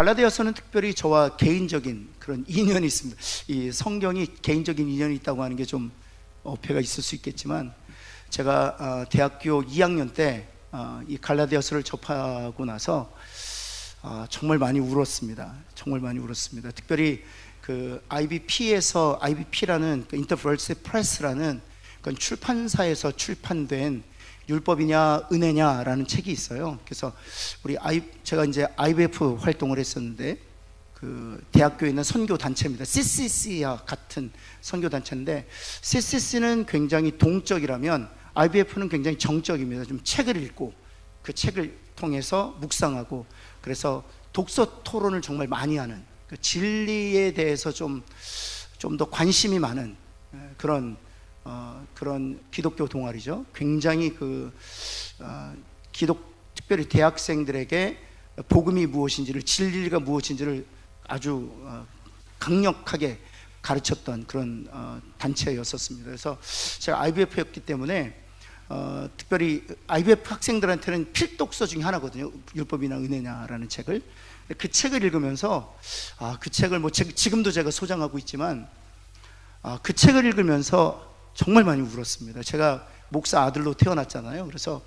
갈라디아서는 특별히 저와 개인적인 그런 인연이 있습니다. 이 성경이 개인적인 인연이 있다고 하는 게 좀 어폐가 있을 수 있겠지만, 제가 대학교 2학년 때 이 갈라디아서를 접하고 나서 정말 많이 울었습니다. 정말 많이 울었습니다. 특별히 그 IBP라는 그 인터버스 프레스라는 그 출판사에서 출판된 율법이냐 은혜냐라는 책이 있어요. 그래서 제가 이제 IBF 활동을 했었는데, 그 대학교에 있는 선교 단체입니다. CCC와 같은 선교 단체인데, CCC는 굉장히 동적이라면 IBF는 굉장히 정적입니다. 좀 책을 읽고 그 책을 통해서 묵상하고, 그래서 독서 토론을 정말 많이 하는, 그 진리에 대해서 좀 더 관심이 많은 그런 기독교 동아리죠. 굉장히 특별히 대학생들에게 복음이 무엇인지를, 진리가 무엇인지를 아주 강력하게 가르쳤던 그런 단체였었습니다. 그래서 제가 IBF였기 때문에 특별히 IBF 학생들한테는 필독서 중에 하나거든요. 율법이나 은혜냐라는 책을. 그 책을 읽으면서 그 책을 지금도 제가 소장하고 있지만, 그 책을 읽으면서 정말 많이 울었습니다. 제가 목사 아들로 태어났잖아요. 그래서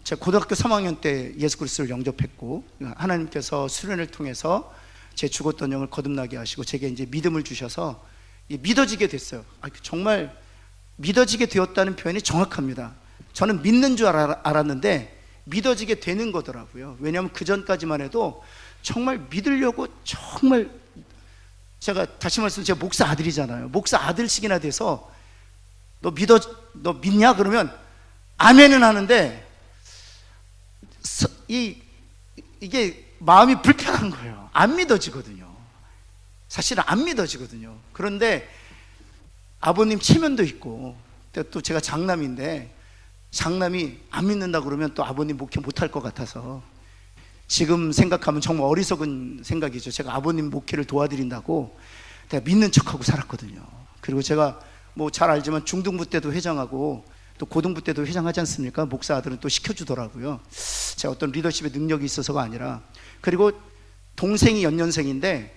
제가 고등학교 3학년 때 예수 그리스도를 영접했고, 하나님께서 수련을 통해서 제 죽었던 영을 거듭나게 하시고 제게 이제 믿음을 주셔서 믿어지게 됐어요. 정말 믿어지게 되었다는 표현이 정확합니다. 저는 믿는 줄 알았는데 믿어지게 되는 거더라고요. 왜냐하면 그 전까지만 해도 정말 믿으려고, 정말 제가 다시 말씀, 제가 목사 아들이잖아요. 목사 아들씩이나 돼서 너 믿냐? 그러면 아멘은 하는데 이게 마음이 불편한 거예요. 안 믿어지거든요. 사실은 안 믿어지거든요. 그런데 아버님 체면도 있고, 또 제가 장남인데, 장남이 안 믿는다 그러면 또 아버님 목회 못할 것 같아서, 지금 생각하면 정말 어리석은 생각이죠. 제가 아버님 목회를 도와드린다고 내가 믿는 척하고 살았거든요. 그리고 제가 뭐 잘 알지만 중등부 때도 회장하고 또 고등부 때도 회장하지 않습니까? 목사 아들은 또 시켜주더라고요. 제가 어떤 리더십의 능력이 있어서가 아니라. 그리고 동생이 연년생인데,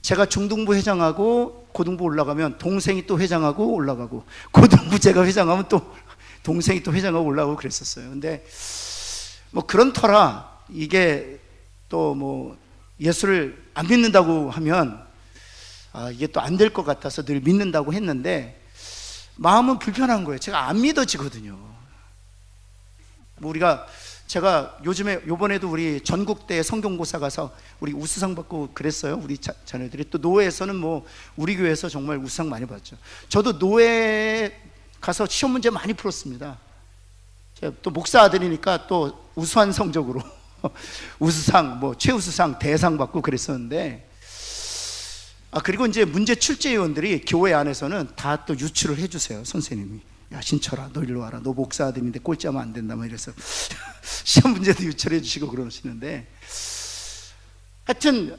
제가 중등부 회장하고 고등부 올라가면 동생이 또 회장하고 올라가고, 고등부 제가 회장하면 또 동생이 또 회장하고 올라가고 그랬었어요. 근데 뭐 그런 터라, 이게 또 뭐 예수를 안 믿는다고 하면 이게 또 안 될 것 같아서 늘 믿는다고 했는데, 마음은 불편한 거예요. 제가 안 믿어지거든요. 제가 요번에도 우리 전국대 성경고사 가서 우리 우수상 받고 그랬어요. 우리 자녀들이. 또 노회에서는 뭐 우리 교회에서 정말 우수상 많이 받죠. 저도 노회 가서 시험 문제 많이 풀었습니다. 제가 또 목사 아들이니까 또 우수한 성적으로 우수상, 뭐 최우수상, 대상 받고 그랬었는데, 그리고 이제 문제 출제위원들이 교회 안에서는 다 또 유출을 해주세요. 선생님이, 야 신철아, 너 일로 와라, 너 목사 아들인데 꼴찌하면 안 된다, 막 이래서 시험 문제도 유출해 주시고 그러시는데, 하여튼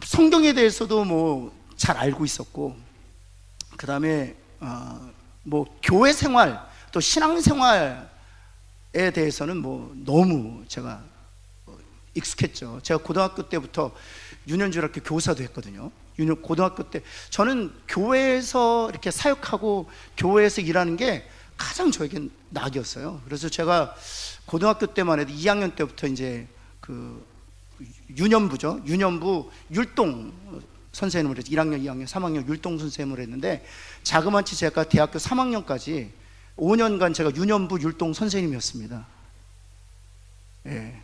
성경에 대해서도 뭐 잘 알고 있었고, 그 다음에 뭐 교회 생활, 또 신앙 생활에 대해서는 뭐 너무 제가 익숙했죠. 제가 고등학교 때부터 유년주일학교 교사도 했거든요. 고등학교 때 저는 교회에서 이렇게 사역하고 교회에서 일하는 게 가장 저에겐 낙이었어요. 그래서 제가 고등학교 때만 해도 2학년 때부터 이제 그 유년부 율동 선생님을 했죠. 1학년, 2학년, 3학년 율동 선생님을 했는데, 자그마치 제가 대학교 3학년까지 5년간 제가 유년부 율동 선생님이었습니다. 예.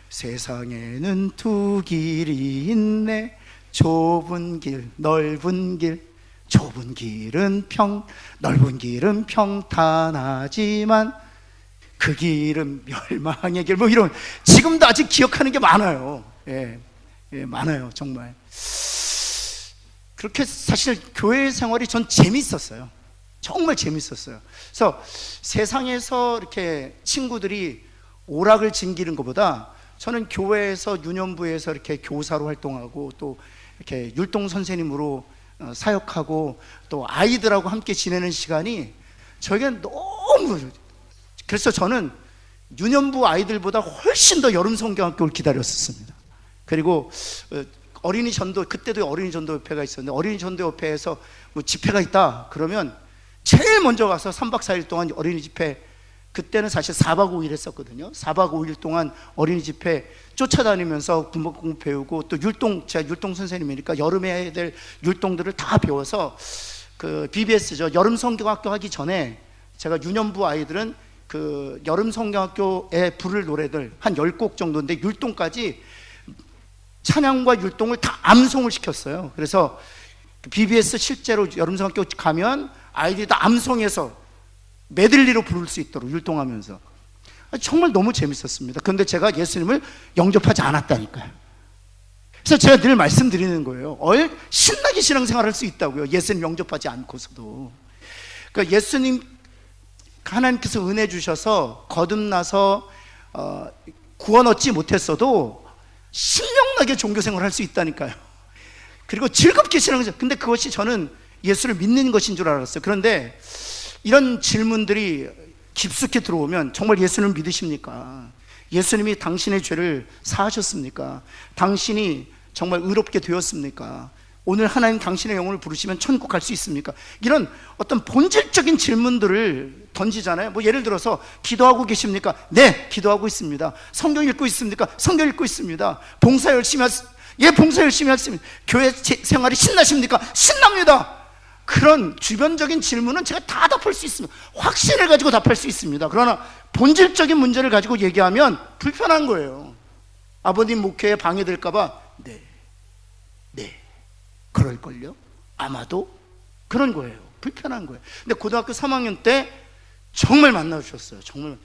세상에는 두 길이 있네, 좁은 길, 넓은 길. 좁은 길은 넓은 길은 평탄하지만 그 길은 멸망의 길. 뭐 이런, 지금도 아직 기억하는 게 많아요. 예, 많아요, 정말. 그렇게 사실 교회 생활이 전 재밌었어요. 정말 재밌었어요. 그래서 세상에서 이렇게 친구들이 오락을 즐기는 것보다 저는 교회에서 유년부에서 이렇게 교사로 활동하고, 또 이렇게 율동 선생님으로 사역하고, 또 아이들하고 함께 지내는 시간이 저에게는 너무, 그래서 저는 유년부 아이들보다 훨씬 더 여름 성경학교를 기다렸었습니다. 그리고 어린이 전도, 그때도 어린이 전도협회가 있었는데 어린이 전도협회에서 뭐 집회가 있다 그러면 제일 먼저 가서 3박 4일 동안 어린이 집회, 그때는 사실 4박 5일 했었거든요. 4박 5일 동안 어린이 집회 쫓아다니면서 군법 공부 배우고, 또 율동, 제가 율동 선생님이니까 여름에 해야 될 율동들을 다 배워서 그 BBS죠. 여름 성경학교 하기 전에 제가 유년부 아이들은 그 여름 성경학교에 부를 노래들 한 10곡 정도인데 율동까지, 찬양과 율동을 다 암송을 시켰어요. 그래서 BBS 실제로 여름 성경학교 가면 아이들이 다 암송해서 메들리로 부를 수 있도록 율동하면서 정말 너무 재밌었습니다. 그런데 제가 예수님을 영접하지 않았다니까요. 그래서 제가 늘 말씀드리는 거예요. 신나게 신앙생활할 수 있다고요. 예수님 영접하지 않고서도. 그러니까 예수님, 하나님께서 은혜 주셔서 거듭나서 구원 얻지 못했어도 신명나게 종교생활을 할 수 있다니까요. 그리고 즐겁게 신앙생활. 근데 그것이 저는 예수를 믿는 것인 줄 알았어요. 그런데 이런 질문들이 깊숙이 들어오면 정말 예수님을 믿으십니까? 예수님이 당신의 죄를 사하셨습니까? 당신이 정말 의롭게 되었습니까? 오늘 하나님 당신의 영혼을 부르시면 천국 갈 수 있습니까? 이런 어떤 본질적인 질문들을 던지잖아요. 뭐 예를 들어서 기도하고 계십니까? 네, 기도하고 있습니다. 성경 읽고 있습니까? 성경 읽고 있습니다. 봉사 열심히 예, 봉사 열심히 했습니다. 교회 생활이 신나십니까? 신납니다. 그런 주변적인 질문은 제가 다 답할 수 있습니다. 확신을 가지고 답할 수 있습니다. 그러나 본질적인 문제를 가지고 얘기하면 불편한 거예요. 아버님 목회에 방해될까봐 네, 그럴걸요? 아마도? 그런 거예요. 불편한 거예요. 근데 고등학교 3학년 때 정말 만나주셨어요. 정말.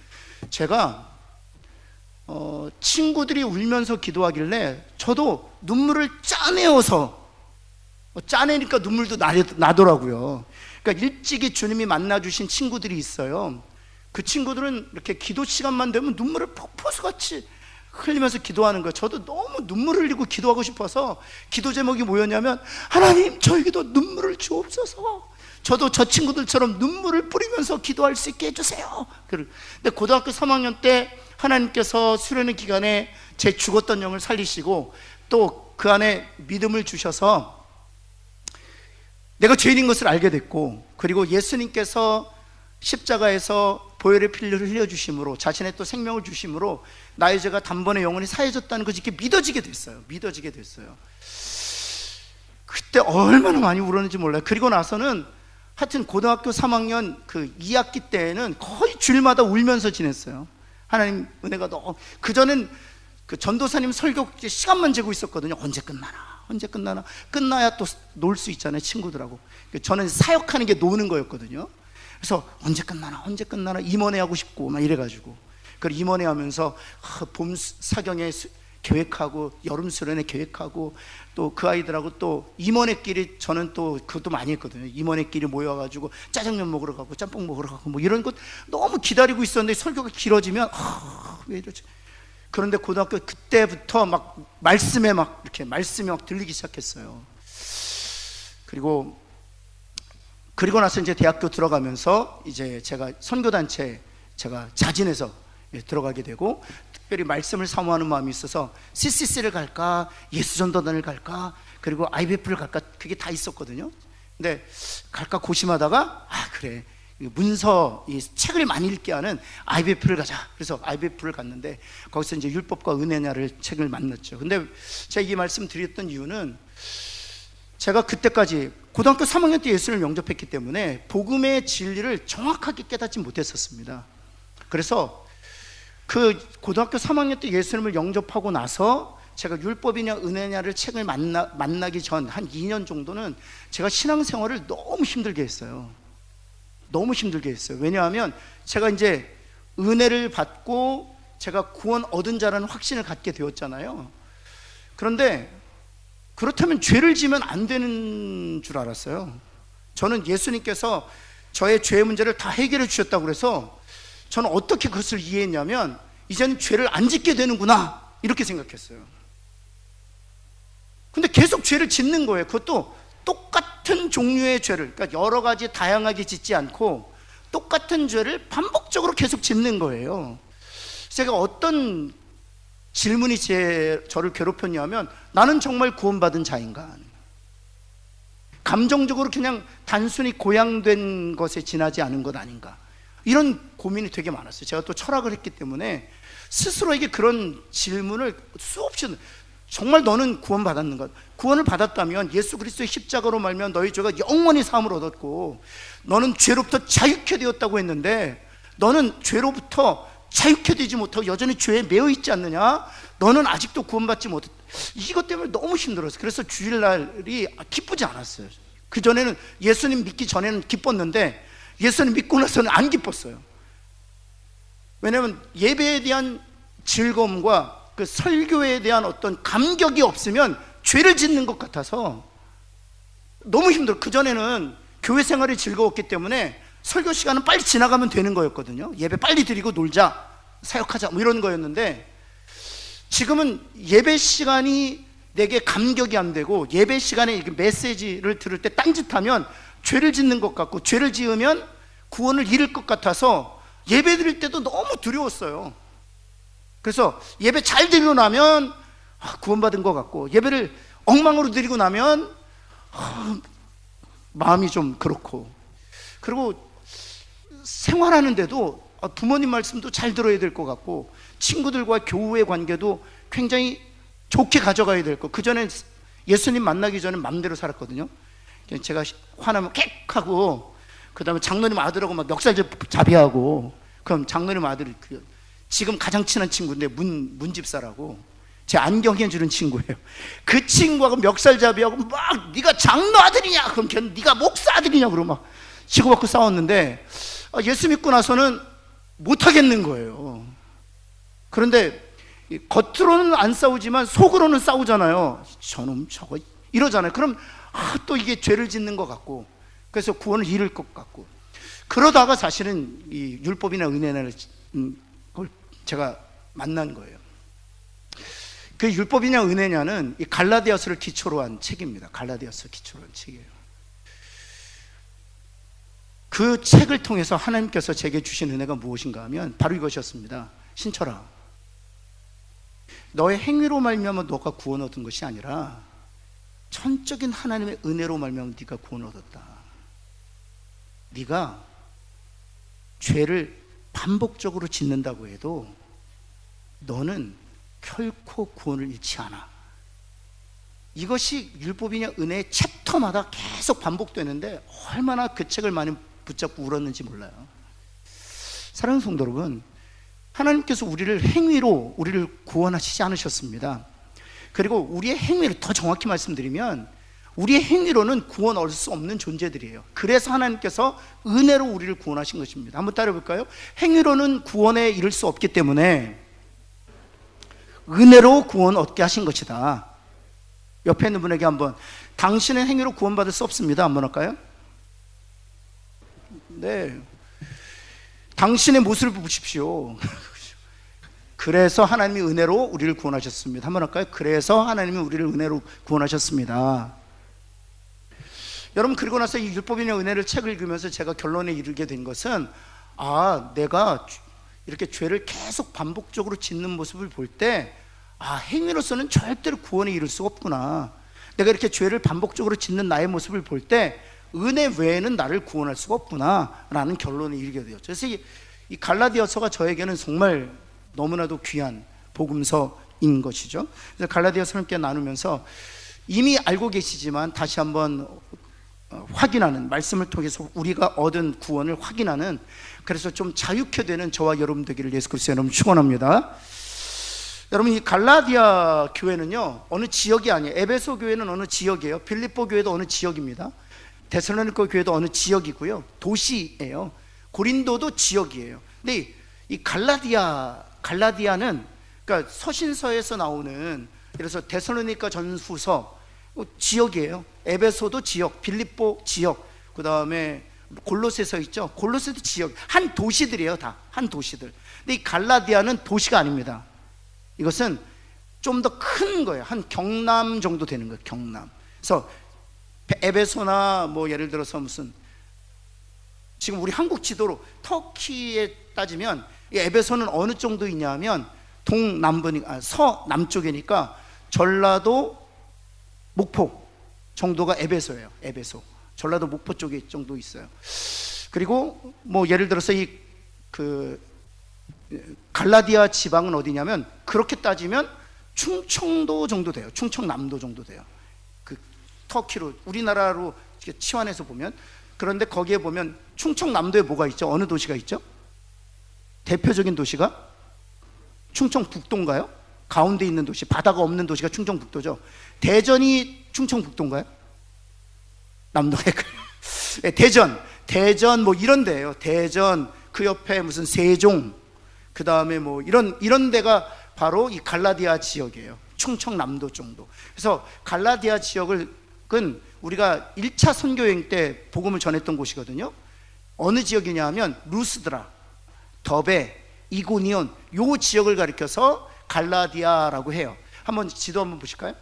제가 친구들이 울면서 기도하길래 저도 눈물을 짜내어서, 짜내니까 눈물도 나더라고요. 그러니까 일찍이 주님이 만나주신 친구들이 있어요. 그 친구들은 이렇게 기도 시간만 되면 눈물을 폭포수같이 흘리면서 기도하는 거예요. 저도 너무 눈물을 흘리고 기도하고 싶어서 기도 제목이 뭐였냐면, 하나님 저에게도 눈물을 주옵소서. 저도 저 친구들처럼 눈물을 뿌리면서 기도할 수 있게 해주세요. 근데 고등학교 3학년 때 하나님께서 수련회 기간에 제 죽었던 영을 살리시고 또 그 안에 믿음을 주셔서 내가 죄인인 것을 알게 됐고, 그리고 예수님께서 십자가에서 보혈의 피를 흘려주심으로 자신의 또 생명을 주심으로 나의 죄가 단번에 영원히 사해졌다는 것이 이렇게 믿어지게 됐어요. 그때 얼마나 많이 울었는지 몰라요. 그리고 나서는 하여튼 고등학교 3학년 그 2학기 때에는 거의 주일마다 울면서 지냈어요. 하나님 은혜가 너무, 그전엔 그 전도사님 설교 시간만 재고 있었거든요. 언제 끝나나 끝나야 또 놀 수 있잖아요, 친구들하고. 저는 사역하는 게 노는 거였거든요. 그래서 언제 끝나나 임원회 하고 싶고 막 이래가지고, 그리고 임원회 하면서 봄 사경에 계획하고 여름 수련회 계획하고, 또 그 아이들하고 또 임원회끼리, 저는 또 그것도 많이 했거든요. 임원회끼리 모여가지고 짜장면 먹으러 가고 짬뽕 먹으러 가고 뭐 이런 것 너무 기다리고 있었는데 설교가 길어지면 왜 이러지? 그런데 고등학교 그때부터 막 말씀이 막 들리기 시작했어요. 그리고 나서 이제 대학교 들어가면서 이제 제가 선교단체 제가 자진해서 들어가게 되고, 특별히 말씀을 사모하는 마음이 있어서 CCC를 갈까, 예수전도단을 갈까, 그리고 IBF를 갈까, 그게 다 있었거든요. 근데 갈까 고심하다가 그래, 문서, 이 책을 많이 읽게 하는 IBF를 가자. 그래서 IBF를 갔는데 거기서 이제 율법과 은혜냐를 책을 만났죠. 근데 제가 이 말씀 드렸던 이유는, 제가 그때까지 고등학교 3학년 때 예수를 영접했기 때문에 복음의 진리를 정확하게 깨닫지 못했었습니다. 그래서 그 고등학교 3학년 때 예수님을 영접하고 나서 제가 율법이냐 은혜냐를 책을 만나기 전 한 2년 정도는 제가 신앙생활을 너무 힘들게 했어요. 왜냐하면 제가 이제 은혜를 받고 제가 구원 얻은 자라는 확신을 갖게 되었잖아요. 그런데 그렇다면 죄를 지면 안 되는 줄 알았어요. 저는 예수님께서 저의 죄의 문제를 다 해결해 주셨다고 그래서 저는 어떻게 그것을 이해했냐면, 이제는 죄를 안 짓게 되는구나 이렇게 생각했어요. 근데 계속 죄를 짓는 거예요. 그것도 똑같은 종류의 죄를, 그러니까 여러 가지 다양하게 짓지 않고 똑같은 죄를 반복적으로 계속 짓는 거예요. 제가 어떤 질문이 저를 괴롭혔냐면 나는 정말 구원받은 자인가? 감정적으로 그냥 단순히 고양된 것에 지나지 않은 것 아닌가? 이런 고민이 되게 많았어요. 제가 또 철학을 했기 때문에 스스로에게 그런 질문을 수없이, 정말 너는 구원받았는가? 구원을 받았다면 예수 그리스도의 십자가로 말미암아 너희 죄가 영원히 사함을 얻었고, 너는 죄로부터 자유케 되었다고 했는데 너는 죄로부터 자유케 되지 못하고 여전히 죄에 매여 있지 않느냐? 너는 아직도 구원받지 못했다. 이것 때문에 너무 힘들었어요. 그래서 주일날이 기쁘지 않았어요. 그전에는, 예수님 믿기 전에는 기뻤는데 예수님 믿고 나서는 안 기뻤어요. 왜냐하면 예배에 대한 즐거움과 그 설교에 대한 어떤 감격이 없으면 죄를 짓는 것 같아서 너무 힘들어요. 그전에는 교회 생활이 즐거웠기 때문에 설교 시간은 빨리 지나가면 되는 거였거든요. 예배 빨리 드리고 놀자, 사역하자, 뭐 이런 거였는데, 지금은 예배 시간이 내게 감격이 안 되고, 예배 시간에 메시지를 들을 때 딴짓하면 죄를 짓는 것 같고, 죄를 지으면 구원을 잃을 것 같아서 예배 드릴 때도 너무 두려웠어요. 그래서 예배 잘 드리고 나면 구원받은 것 같고, 예배를 엉망으로 드리고 나면 마음이 좀 그렇고, 그리고 생활하는데도 부모님 말씀도 잘 들어야 될 것 같고, 친구들과 교우의 관계도 굉장히 좋게 가져가야 될 것. 그전에 예수님 만나기 전에 맘대로 살았거든요. 제가 화나면 객하고, 그 다음에 장로님 아들하고 막 멱살잡이하고, 그럼 장로님 아들이 지금 가장 친한 친구인데 문집사라고, 제 안경 해주는 친구예요. 그 친구하고 멱살잡이하고 막 네가 장로 아들이냐, 그럼 걔는 네가 목사 아들이냐, 그러고 막 치고받고 싸웠는데, 예수 믿고 나서는 못하겠는 거예요. 그런데 겉으로는 안 싸우지만 속으로는 싸우잖아요. 저놈 저거 이러잖아요. 그럼 또 이게 죄를 짓는 것 같고, 그래서 구원을 잃을 것 같고, 그러다가 사실은 이 율법이나 은혜를 그걸 제가 만난 거예요. 그 율법이냐 은혜냐는 이 갈라디아서를 기초로 한 책입니다. 갈라디아서 기초로 한 책이에요. 그 책을 통해서 하나님께서 제게 주신 은혜가 무엇인가 하면 바로 이것이었습니다. 신철아, 너의 행위로 말미암아 너가 구원 얻은 것이 아니라 전적인 하나님의 은혜로 말미암아 네가 구원 얻었다. 네가 죄를 반복적으로 짓는다고 해도 너는 결코 구원을 잃지 않아. 이것이 율법이냐 은혜의 챕터마다 계속 반복되는데 얼마나 그 책을 많이 붙잡고 울었는지 몰라요. 사랑하는 성도 여러분, 하나님께서 우리를 행위로 우리를 구원하시지 않으셨습니다. 그리고 우리의 행위를 더 정확히 말씀드리면 우리의 행위로는 구원 얻을 수 없는 존재들이에요. 그래서 하나님께서 은혜로 우리를 구원하신 것입니다. 한번 따라해 볼까요? 행위로는 구원에 이를 수 없기 때문에 은혜로 구원 얻게 하신 것이다. 옆에 있는 분에게 한번, 당신은 행위로 구원받을 수 없습니다. 한번 할까요? 네, 당신의 모습을 보십시오. 그래서 하나님이 은혜로 우리를 구원하셨습니다. 한번 할까요? 그래서 하나님이 우리를 은혜로 구원하셨습니다. 여러분, 그리고 나서 이 율법이냐 은혜를 책을 읽으면서 제가 결론에 이르게 된 것은, 내가 이렇게 죄를 계속 반복적으로 짓는 모습을 볼 때, 행위로서는 절대로 구원에 이를 수가 없구나. 내가 이렇게 죄를 반복적으로 짓는 나의 모습을 볼 때 은혜 외에는 나를 구원할 수가 없구나 라는 결론에 이르게 되었죠. 그래서 이 갈라디아서가 저에게는 정말 너무나도 귀한 복음서인 것이죠. 그래서 갈라디아서를 함께 나누면서 이미 알고 계시지만 다시 한번 확인하는, 말씀을 통해서 우리가 얻은 구원을 확인하는, 그래서 좀 자유케 되는 저와 여러분 되기를 예수 그리스도의 이름으로 축원합니다. 여러분, 이 갈라디아 교회는요 어느 지역이 아니에요. 에베소 교회는 어느 지역이에요. 빌립보 교회도 어느 지역입니다. 데살로니가 교회도 어느 지역이고요, 도시예요. 고린도도 지역이에요. 근데 이 갈라디아는 그러니까 서신서에서 나오는, 그래서 데살로니가 전후서 지역이에요. 에베소도 지역, 빌립보 지역, 그 다음에 골로새서 있죠. 골로새도 지역, 한 도시들이에요. 다 한 도시들. 근데 이 갈라디아는 도시가 아닙니다. 이것은 좀 더 큰 거예요. 한 경남 정도 되는 거예요. 경남. 그래서 에베소나 뭐 예를 들어서 무슨, 지금 우리 한국 지도로 터키에 따지면 이 에베소는 어느 정도 있냐면 서남쪽이니까 전라도 목포 정도가 에베소예요. 에베소. 전라도 목포 쪽에 정도 있어요. 그리고 뭐 예를 들어서 그 갈라디아 지방은 어디냐면 그렇게 따지면 충청도 정도 돼요. 충청남도 정도 돼요. 그 터키로 우리나라로 치환해서 보면. 그런데 거기에 보면 충청남도에 뭐가 있죠? 어느 도시가 있죠? 대표적인 도시가 충청북도인가요? 가운데 있는 도시, 바다가 없는 도시가 충청북도죠. 대전이 충청북도인가요? 남도에 대전 뭐 이런 데예요. 대전 그 옆에 무슨 세종, 그 다음에 뭐 이런 데가 바로 이 갈라디아 지역이에요. 충청남도 정도. 그래서 갈라디아 지역은 우리가 1차 선교여행 때 복음을 전했던 곳이거든요. 어느 지역이냐 하면 루스드라, 더베, 이고니온 요 지역을 가리켜서 갈라디아라고 해요. 한번 지도 한번 보실까요?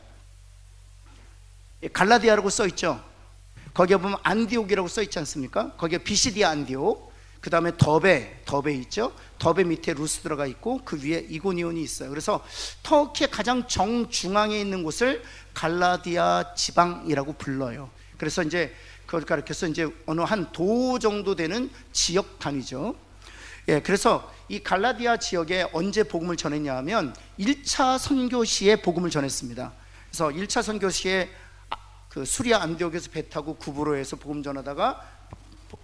갈라디아라고 써 있죠. 거기에 보면 안디옥이라고 써 있지 않습니까? 거기에 비시디아 안디옥, 그 다음에 더베 있죠. 더베 밑에 루스드라가 있고 그 위에 이고니온이 있어요. 그래서 터키의 가장 정중앙에 있는 곳을 갈라디아 지방이라고 불러요. 그래서 이제 그걸 가리켜서 이제 어느 한 도 정도 되는 지역 단위죠. 예, 그래서 이 갈라디아 지역에 언제 복음을 전했냐 하면 1차 선교 시에 복음을 전했습니다. 그래서 1차 선교 시에 그 수리아 안디옥에서 배 타고 구브로에서 복음 전하다가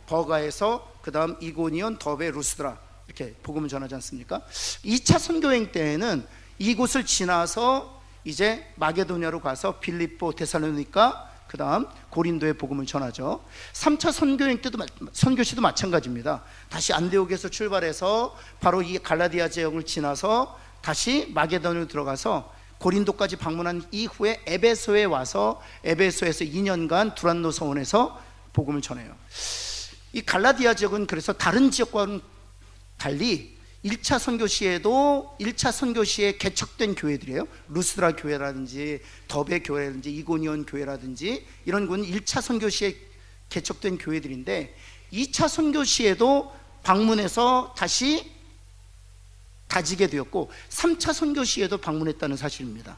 버가에서 그 다음 이고니온, 더베, 루스드라 이렇게 복음을 전하지 않습니까? 2차 선교행 때에는 이곳을 지나서 이제 마게도냐로 가서 빌립보, 데살로니가, 그 다음 고린도에 복음을 전하죠. 3차 선교행 때도 선교시도 마찬가지입니다. 다시 안디옥에서 출발해서 바로 이 갈라디아 지역을 지나서 다시 마게도냐로 들어가서 고린도까지 방문한 이후에 에베소에 와서 에베소에서 2년간 두란노 서원에서 복음을 전해요. 이 갈라디아 지역은 그래서 다른 지역과는 달리 1차 선교 시에도 1차 선교 시에 개척된 교회들이에요. 루스드라 교회라든지 더베 교회라든지 이고니온 교회라든지 이런 곳은 1차 선교 시에 개척된 교회들인데 2차 선교 시에도 방문해서 다시 다지게 되었고 3차 선교 시에도 방문했다는 사실입니다.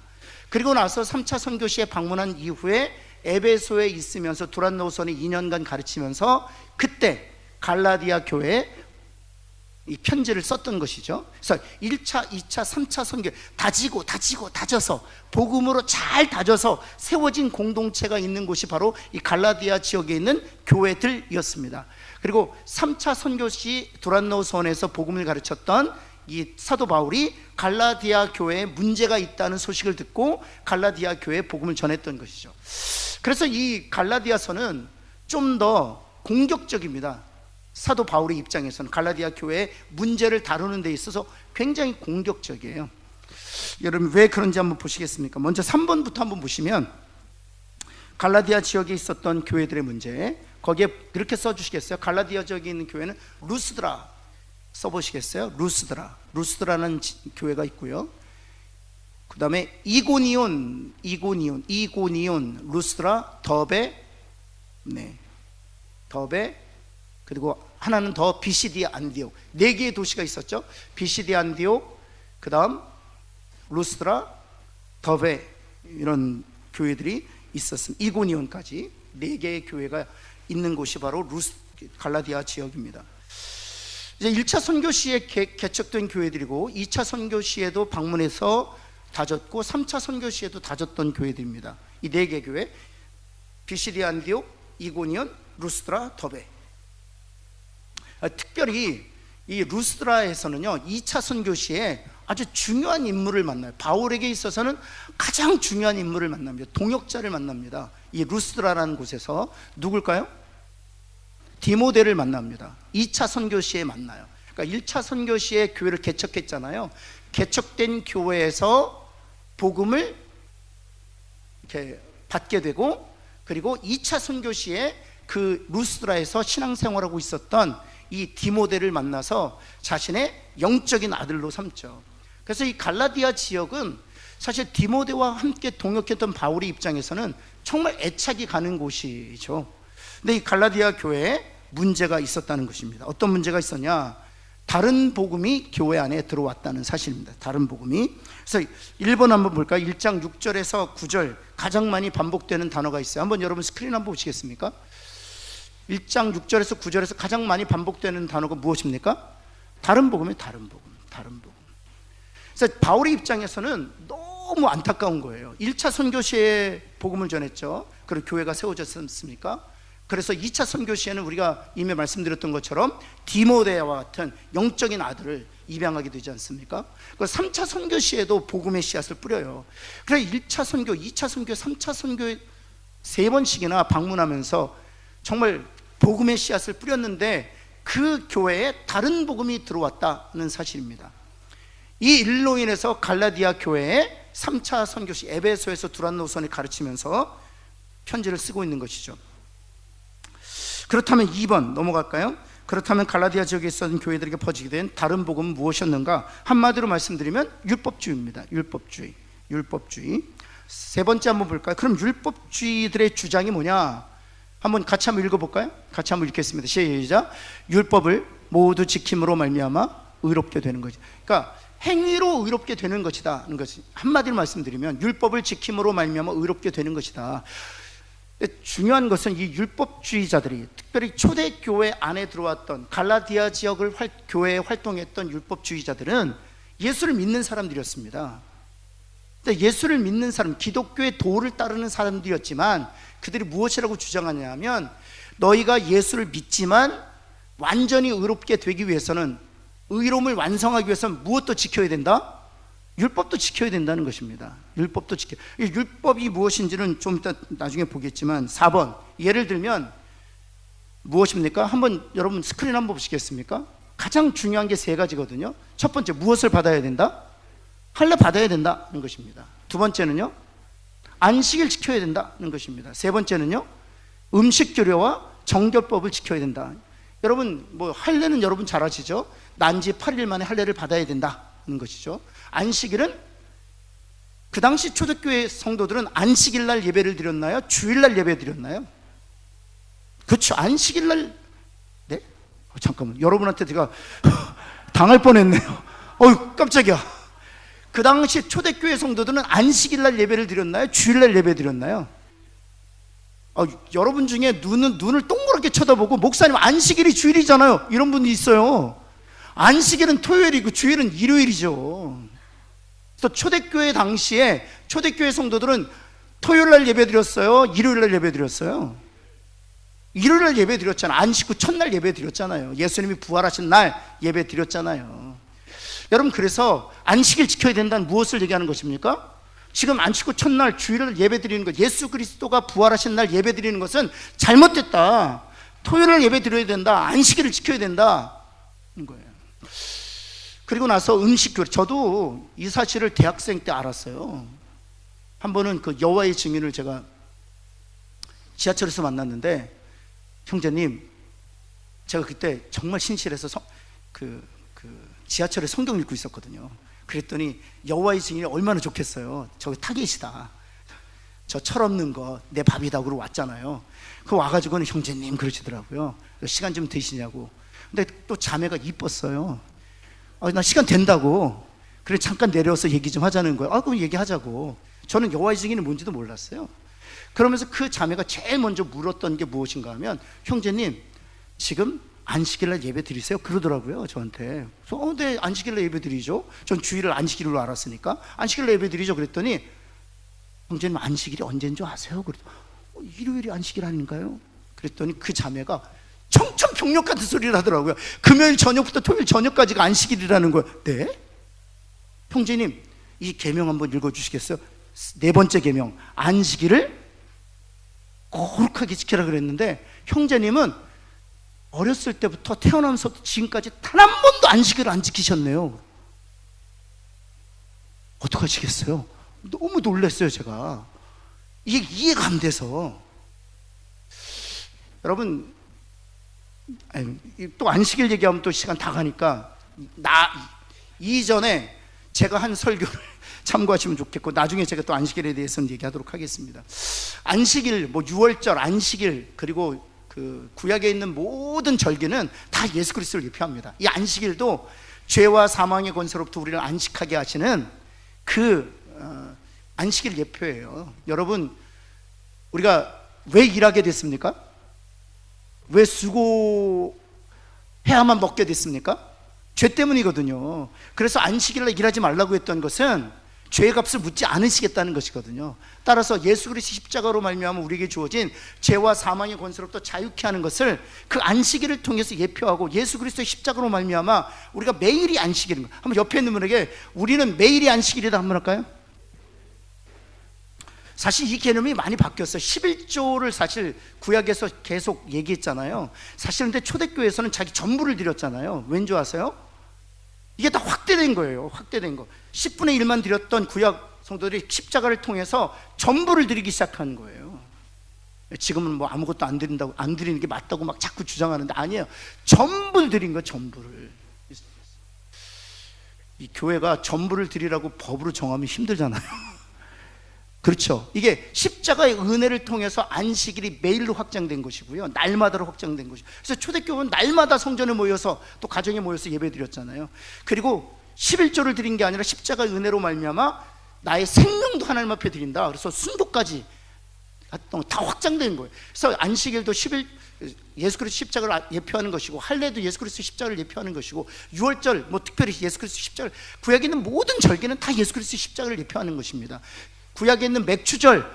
그리고 나서 3차 선교 시에 방문한 이후에 에베소에 있으면서 두란노선에 2년간 가르치면서 그때 갈라디아 교회에 이 편지를 썼던 것이죠. 그래서 1차, 2차, 3차 선교 다져서 복음으로 잘 다져서 세워진 공동체가 있는 곳이 바로 이 갈라디아 지역에 있는 교회들이었습니다. 그리고 3차 선교 시 두란노선에서 복음을 가르쳤던 이 사도 바울이 갈라디아 교회에 문제가 있다는 소식을 듣고 갈라디아 교회에 복음을 전했던 것이죠. 그래서 이 갈라디아서는 좀 더 공격적입니다. 사도 바울의 입장에서는 갈라디아 교회의 문제를 다루는 데 있어서 굉장히 공격적이에요. 여러분 왜 그런지 한번 보시겠습니까? 먼저 3번부터 한번 보시면 갈라디아 지역에 있었던 교회들의 문제, 거기에 이렇게 써주시겠어요? 갈라디아 지역에 있는 교회는 루스드라 써보시겠어요? 루스드라는 교회가 있고요. 그 다음에 이고니온, 루스드라, 더베, 더베, 그리고 하나는 더 비시디아 안디옥. 4개의 도시가 있었죠. 비시디아 안디옥, 그 다음 루스드라, 더베 이런 교회들이 있었습니다. 이고니온까지 4개의 교회가 있는 곳이 바로 갈라디아 지역입니다. 이제 1차 선교 시에 개척된 교회들이고 2차 선교 시에도 방문해서 다졌고 3차 선교 시에도 다졌던 교회들입니다. 이 4개 교회, 비시디아 안디옥, 이고니온, 루스드라, 더베. 특별히 이 루스드라에서는요 2차 선교 시에 아주 중요한 인물을 만나요. 바울에게 있어서는 가장 중요한 인물을 만납니다. 동역자를 만납니다. 이 루스드라라는 곳에서 누굴까요? 디모데를 만납니다. 2차 선교 시에 만나요. 그러니까 1차 선교 시에 교회를 개척했잖아요. 개척된 교회에서 복음을 이렇게 받게 되고, 그리고 2차 선교 시에 그 루스드라에서 신앙생활하고 있었던 이 디모데를 만나서 자신의 영적인 아들로 삼죠. 그래서 이 갈라디아 지역은 사실 디모데와 함께 동역했던 바울의 입장에서는 정말 애착이 가는 곳이죠. 근데 이 갈라디아 교회에 문제가 있었다는 것입니다. 어떤 문제가 있었냐? 다른 복음이 교회 안에 들어왔다는 사실입니다. 다른 복음이. 그래서 1번 한번 볼까요? 1장 6절에서 9절 가장 많이 반복되는 단어가 있어요. 한번 여러분 스크린 한번 보시겠습니까? 1장 6절에서 9절에서 가장 많이 반복되는 단어가 무엇입니까? 다른 복음이에요. 다른 복음. 다른 복음. 그래서 바울의 입장에서는 너무 안타까운 거예요. 1차 선교 시에 복음을 전했죠. 그리고 교회가 세워졌습니까? 그래서 2차 선교 시에는 우리가 이미 말씀드렸던 것처럼 디모데와 같은 영적인 아들을 입양하게 되지 않습니까? 그 3차 선교 시에도 복음의 씨앗을 뿌려요. 그래서 1차 선교, 2차 선교, 3차 선교 3번씩이나 방문하면서 정말 복음의 씨앗을 뿌렸는데 그 교회에 다른 복음이 들어왔다는 사실입니다. 이 일로 인해서 갈라디아 교회에 3차 선교 시 에베소에서 두란노선을 가르치면서 편지를 쓰고 있는 것이죠. 그렇다면 2번 넘어갈까요? 그렇다면 갈라디아 지역에 있었던 교회들에게 퍼지게 된 다른 복음은 무엇이었는가? 한마디로 말씀드리면 율법주의입니다. 율법주의. 세 번째 한번 볼까요? 그럼 율법주의들의 주장이 뭐냐? 한번 같이 한번 읽어볼까요? 같이 한번 읽겠습니다. 시작. 율법을 모두 지킴으로 말미암아 의롭게 되는 거죠. 그러니까 행위로 의롭게 되는 것이다 하는 것이, 한마디로 말씀드리면 율법을 지킴으로 말미암아 의롭게 되는 것이다. 중요한 것은 이 율법주의자들이, 특별히 초대교회 안에 들어왔던 갈라디아 지역을 교회에 활동했던 율법주의자들은 예수를 믿는 사람들이었습니다. 예수를 믿는 사람, 기독교의 도를 따르는 사람들이었지만 그들이 무엇이라고 주장하냐면, 너희가 예수를 믿지만 완전히 의롭게 되기 위해서는, 의로움을 완성하기 위해서는 무엇도 지켜야 된다? 율법도 지켜야 된다는 것입니다. 율법도 지켜. 이 율법이 무엇인지는 좀 이따 나중에 보겠지만, 4번 예를 들면 무엇입니까? 한번 여러분 스크린 한번 보시겠습니까? 가장 중요한 게 3가지거든요. 첫 번째, 무엇을 받아야 된다? 할례 받아야 된다는 것입니다. 두 번째는요, 안식일 지켜야 된다는 것입니다. 세 번째는요, 음식 규례와 정결법을 지켜야 된다. 여러분 뭐 할례는 여러분 잘 아시죠? 난지 8일 만에 할례를 받아야 된다는 것이죠. 안식일은 그 당시 초대교회 성도들은 안식일 날 예배를 드렸나요? 주일 날 예배 드렸나요? 그렇죠. 안식일 날. 네? 잠깐만, 여러분한테 제가 당할 뻔했네요. 깜짝이야. 그 당시 초대교회 성도들은 안식일 날 예배를 드렸나요? 주일 날 예배 드렸나요? 여러분 중에 눈을 동그랗게 쳐다보고, 목사님 안식일이 주일이잖아요, 이런 분이 있어요. 안식일은 토요일이고 주일은 일요일이죠. 그래서 초대교회 당시에 초대교회 성도들은 토요일 날 예배 드렸어요? 일요일 날 예배 드렸어요? 일요일 날 예배 드렸잖아요. 안식 후 첫날 예배 드렸잖아요. 예수님이 부활하신 날 예배 드렸잖아요. 여러분, 그래서 안식일 지켜야 된다는 무엇을 얘기하는 것입니까? 지금 안식 후 첫날 주일을 예배 드리는 것, 예수 그리스도가 부활하신 날 예배 드리는 것은 잘못됐다. 토요일을 예배 드려야 된다. 안식일을 지켜야 된다 는 거예요. 그리고 나서 음식 규례, 저도 이 사실을 대학생 때 알았어요. 한 번은 그 여호와의 증인을 제가 지하철에서 만났는데, 형제님, 제가 그때 정말 신실해서 지하철에 성경 읽고 있었거든요. 그랬더니 여호와의 증인이 얼마나 좋겠어요. 저기 타겟이다, 저 철없는 거 내 밥이다 그러고 왔잖아요. 그 와가지고는 형제님 그러시더라고요. 시간 좀 되시냐고. 근데 또 자매가 이뻤어요. 나 시간 된다고. 그래 잠깐 내려와서 얘기 좀 하자는 거예요. 그럼 얘기하자고. 저는 여호와의 증인이 뭔지도 몰랐어요. 그러면서 그 자매가 제일 먼저 물었던 게 무엇인가 하면, 형제님 지금 안식일날 예배 드리세요? 그러더라고요 저한테. 그래서 네, 안식일날 예배 드리죠. 전 주일을 안식일로 알았으니까 안식일날 예배 드리죠. 그랬더니, 형제님 안식일이 언제인 줄 아세요? 그랬더니 일요일이 안식일 아닌가요? 그랬더니 그 자매가 청천벽력 같은 소리를 하더라고요. 금요일 저녁부터 토요일 저녁까지가 안식일이라는 거예요. 네? 형제님 이 계명 한번 읽어주시겠어요? 4번째 계명, 안식일을 거룩하게 지키라 그랬는데, 형제님은 어렸을 때부터 태어나면서 지금까지 단 한 번도 안식일을 안 지키셨네요. 어떡하시겠어요? 너무 놀랐어요 제가. 이게 이해가 안 돼서. 여러분, 또 안식일 얘기하면 또 시간 다 가니까, 이전에 제가 한 설교를 참고하시면 좋겠고, 나중에 제가 또 안식일에 대해서는 얘기하도록 하겠습니다. 안식일, 뭐 6월절 안식일, 그리고 그 구약에 있는 모든 절기는 다 예수 그리스도를 예표합니다. 이 안식일도 죄와 사망의 권세로부터 우리를 안식하게 하시는 그 안식일 예표예요. 여러분, 우리가 왜 일하게 됐습니까? 왜 수고해야만 먹게 됐습니까? 죄 때문이거든요. 그래서 안식일날 일하지 말라고 했던 것은 죄의 값을 묻지 않으시겠다는 것이거든요. 따라서 예수 그리스도 십자가로 말미암아 우리에게 주어진 죄와 사망의 권세로부터 자유케 하는 것을 그 안식일을 통해서 예표하고, 예수 그리스도의 십자가로 말미암아 우리가 매일이 안식일인 거예요. 한번 옆에 있는 분에게 우리는 매일이 안식일이다 한번 할까요? 사실 이 개념이 많이 바뀌었어요. 11조를 사실 구약에서 계속 얘기했잖아요. 사실 근데 초대교회에서는 자기 전부를 드렸잖아요. 왠지 아세요? 이게 다 확대된 거예요. 확대된 거. 10분의 1만 드렸던 구약 성도들이 십자가를 통해서 전부를 드리기 시작한 거예요. 지금은 뭐 아무것도 안 드린다고, 안 드리는 게 맞다고 막 자꾸 주장하는데 아니에요. 전부를 드린 거예요. 전부를. 이 교회가 전부를 드리라고 법으로 정하면 힘들잖아요. 그렇죠. 이게 십자가의 은혜를 통해서 안식일이 매일로 확장된 것이고요, 날마다로 확장된 것이고, 그래서 초대교회는 날마다 성전에 모여서 또 가정에 모여서 예배드렸잖아요. 그리고 11조를 드린 게 아니라 십자가의 은혜로 말미암아 나의 생명도 하나님 앞에 드린다. 그래서 순도까지 다 확장된 거예요. 그래서 안식일도 예수 그리스도 십자가를 예표하는 것이고, 할례도 예수 그리스도 십자가를 예표하는 것이고, 유월절 뭐 특별히 예수 그리스도 십자가를, 구약에 있는 모든 절기는 다 예수 그리스도 십자가를 예표하는 것입니다. 구약에 있는 맥추절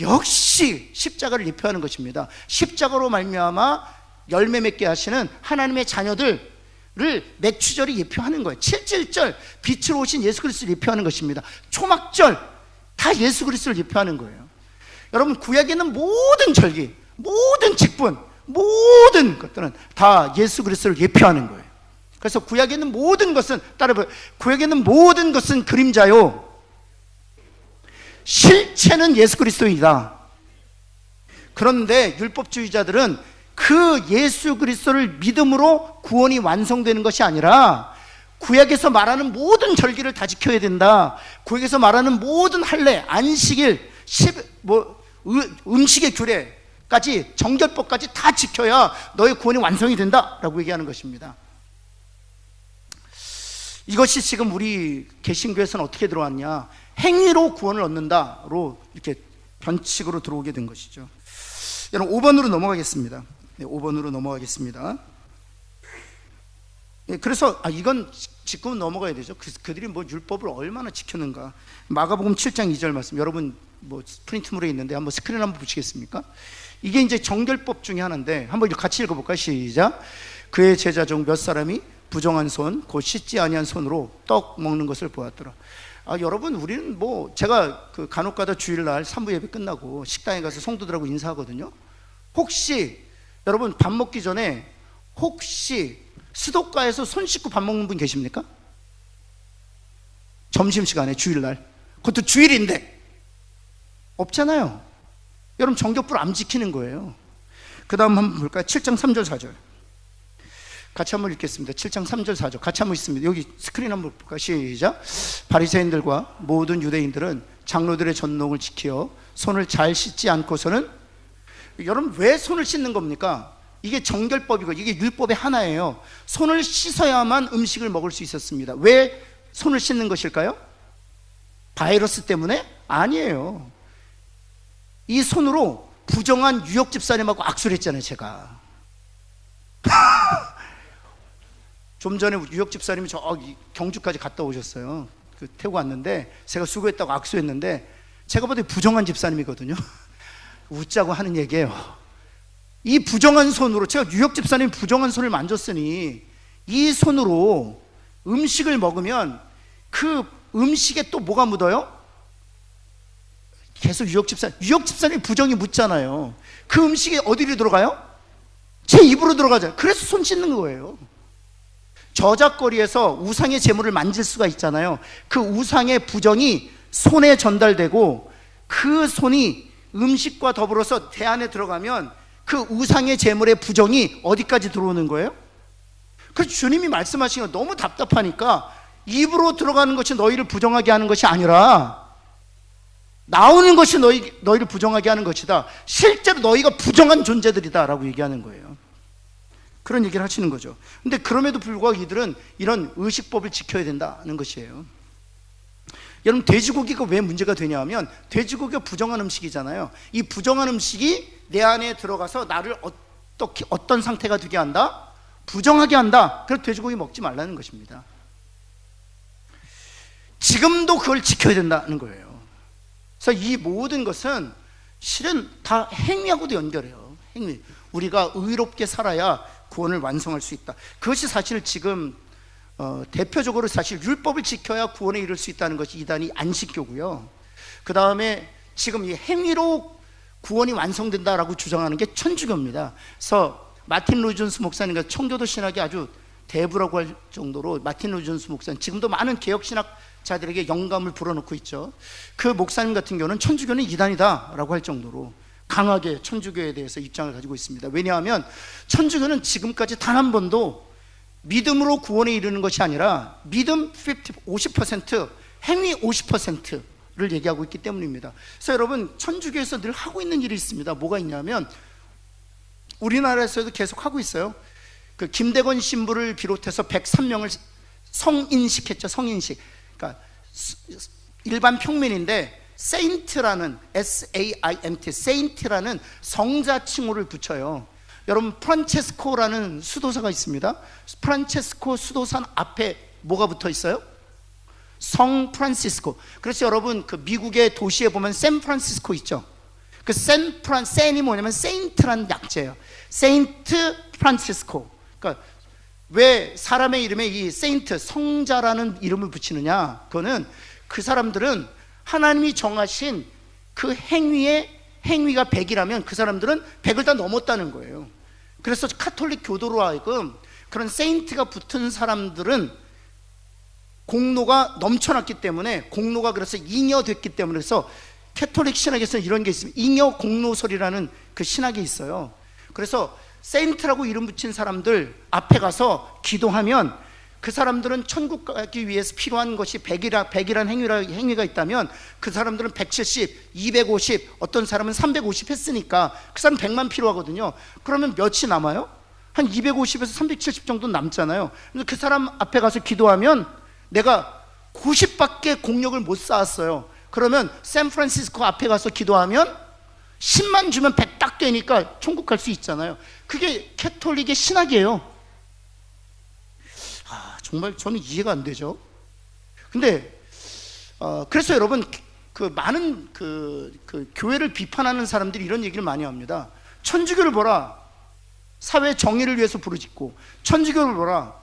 역시 십자가를 예표하는 것입니다. 십자가로 말미암아 열매 맺게 하시는 하나님의 자녀들을 맥추절이 예표하는 거예요. 칠칠절 빛으로 오신 예수 그리스도를 예표하는 것입니다. 초막절 다 예수 그리스도를 예표하는 거예요. 여러분, 구약에 있는 모든 절기, 모든 직분, 모든 것들은 다 예수 그리스도를 예표하는 거예요. 그래서 구약에 있는 모든 것은, 따라해봐요. 구약에 있는 모든 것은 그림자요, 실체는 예수 그리스도이다. 그런데 율법주의자들은 그 예수 그리스도를 믿음으로 구원이 완성되는 것이 아니라 구약에서 말하는 모든 절기를 다 지켜야 된다. 구약에서 말하는 모든 할례, 안식일, 음식의 규례까지, 정결법까지 다 지켜야 너의 구원이 완성이 된다라고 얘기하는 것입니다. 이것이 지금 우리 개신교에서는 어떻게 들어왔냐? 행위로 구원을 얻는다로 이렇게 변칙으로 들어오게 된 것이죠. 여러분, 5번으로 넘어가겠습니다. 네, 5번으로 넘어가겠습니다. 네, 그래서 이건 짚고 넘어가야 되죠. 그들이 뭐 율법을 얼마나 지켰는가. 마가복음 7장 2절 말씀, 여러분 뭐 프린트물에 있는데 한번 스크린 한번 보시겠습니까? 이게 이제 정결법 중에 하나인데 한번 같이 읽어볼까요? 시작. 그의 제자 중 몇 사람이 부정한 손, 곧 씻지 아니한 손으로 떡 먹는 것을 보았더라. 여러분, 우리는 뭐 제가 그 간혹가다 주일날 산부 예배 끝나고 식당에 가서 성도들하고 인사하거든요. 혹시 여러분 밥 먹기 전에 혹시 수도가에서 손 씻고 밥 먹는 분 계십니까? 점심시간에 주일날, 그것도 주일인데 없잖아요. 여러분, 정결불 안 지키는 거예요. 그 다음 한번 볼까요? 7장 3절 4절 같이 한번 읽겠습니다. 7장 3절 4절 같이 한번 읽습니다. 여기 스크린 한번 볼까요? 시작. 바리새인들과 모든 유대인들은 장로들의 전통을 지켜 손을 잘 씻지 않고서는, 여러분 왜 손을 씻는 겁니까? 이게 정결법이고 이게 율법의 하나예요. 손을 씻어야만 음식을 먹을 수 있었습니다. 왜 손을 씻는 것일까요? 바이러스 때문에? 아니에요. 이 손으로 부정한 유역 집사님하고 악수를 했잖아요, 제가. 좀 전에 유역 집사님이 저기 경주까지 갔다 오셨어요. 태우고 왔는데 제가 수고했다고 악수했는데 제가 보기에 부정한 집사님이거든요. 웃자고 하는 얘기예요. 이 부정한 손으로, 제가 유역 집사님이 부정한 손을 만졌으니 이 손으로 음식을 먹으면 그 음식에 또 뭐가 묻어요? 계속 유역 집사님이 부정이 묻잖아요. 그 음식이 어디로 들어가요? 제 입으로 들어가잖아요. 그래서 손 씻는 거예요. 저작거리에서 우상의 제물을 만질 수가 있잖아요. 그 우상의 부정이 손에 전달되고 그 손이 음식과 더불어서 대 안에 들어가면 그 우상의 제물의 부정이 어디까지 들어오는 거예요? 그래서 주님이 말씀하신 거 너무 답답하니까 입으로 들어가는 것이 너희를 부정하게 하는 것이 아니라 나오는 것이 너희를 부정하게 하는 것이다. 실제로 너희가 부정한 존재들이다 라고 얘기하는 거예요. 그런 얘기를 하시는 거죠. 근데 그럼에도 불구하고 이들은 이런 의식법을 지켜야 된다는 것이에요. 여러분, 돼지고기가 왜 문제가 되냐 하면 돼지고기가 부정한 음식이잖아요. 이 부정한 음식이 내 안에 들어가서 나를 어떤 상태가 되게 한다? 부정하게 한다. 그래서 돼지고기 먹지 말라는 것입니다. 지금도 그걸 지켜야 된다는 거예요. 그래서 이 모든 것은 실은 다 행위하고도 연결해요. 행위. 우리가 의롭게 살아야 구원을 완성할 수 있다. 그것이 사실 지금 대표적으로 사실 율법을 지켜야 구원에 이를 수 있다는 것이 이단이 안식교고요. 그 다음에 지금 이 행위로 구원이 완성된다라고 주장하는 게 천주교입니다. 그래서 마틴 로이 존스 목사님과 청교도 신학이 아주 대부라고 할 정도로 마틴 로이 존스 목사님, 지금도 많은 개혁신학자들에게 영감을 불어넣고 있죠. 그 목사님 같은 경우는 천주교는 이단이다라고 할 정도로 강하게 천주교에 대해서 입장을 가지고 있습니다. 왜냐하면 천주교는 지금까지 단 한 번도 믿음으로 구원에 이르는 것이 아니라 믿음 50%, 행위 50%를 얘기하고 있기 때문입니다. 그래서 여러분, 천주교에서 늘 하고 있는 일이 있습니다. 뭐가 있냐면 우리나라에서도 계속 하고 있어요. 그 김대건 신부를 비롯해서 103명을 성인식했죠. 성인식. 그러니까 일반 평민인데 세인트라는 SAINT, 세인트라는 성자 칭호를 붙여요. 여러분, 프란체스코라는 수도사가 있습니다. 프란체스코 수도사 앞에 뭐가 붙어 있어요? 성 프란시스코. 그래서 여러분, 그 미국의 도시에 보면 샌프란시스코 있죠. 그 센이 뭐냐면 세인트라는 약자예요. 세인트 프란시스코. 그러니까 왜 사람의 이름에 이 세인트, 성자라는 이름을 붙이느냐? 그거는 그 사람들은 하나님이 정하신 그 행위가 100이라면 그 사람들은 100을 다 넘었다는 거예요. 그래서 카톨릭 교도로 하여금 그런 세인트가 붙은 사람들은 공로가 넘쳐났기 때문에, 공로가 그래서 잉여됐기 때문에, 그래서 캐톨릭 신학에서 이런 게 있습니다. 잉여 공로설이라는 그 신학이 있어요. 그래서 세인트라고 이름 붙인 사람들 앞에 가서 기도하면 그 사람들은 천국 가기 위해서 필요한 것이 100이란 행위가 있다면 그 사람들은 170, 250, 어떤 사람은 350 했으니까 그 사람 100만 필요하거든요. 그러면 몇이 남아요? 한 250에서 370 정도 남잖아요. 그래서 그 사람 앞에 가서 기도하면 내가 90밖에 공력을 못 쌓았어요. 그러면 샌프란시스코 앞에 가서 기도하면 10만 주면 100 딱 되니까 천국 갈 수 있잖아요. 그게 캐톨릭의 신학이에요. 정말 저는 이해가 안 되죠. 근데 그래서 여러분, 그 많은 그 교회를 비판하는 사람들이 이런 얘기를 많이 합니다. 천주교를 보라, 사회 정의를 위해서 부르짖고, 천주교를 보라,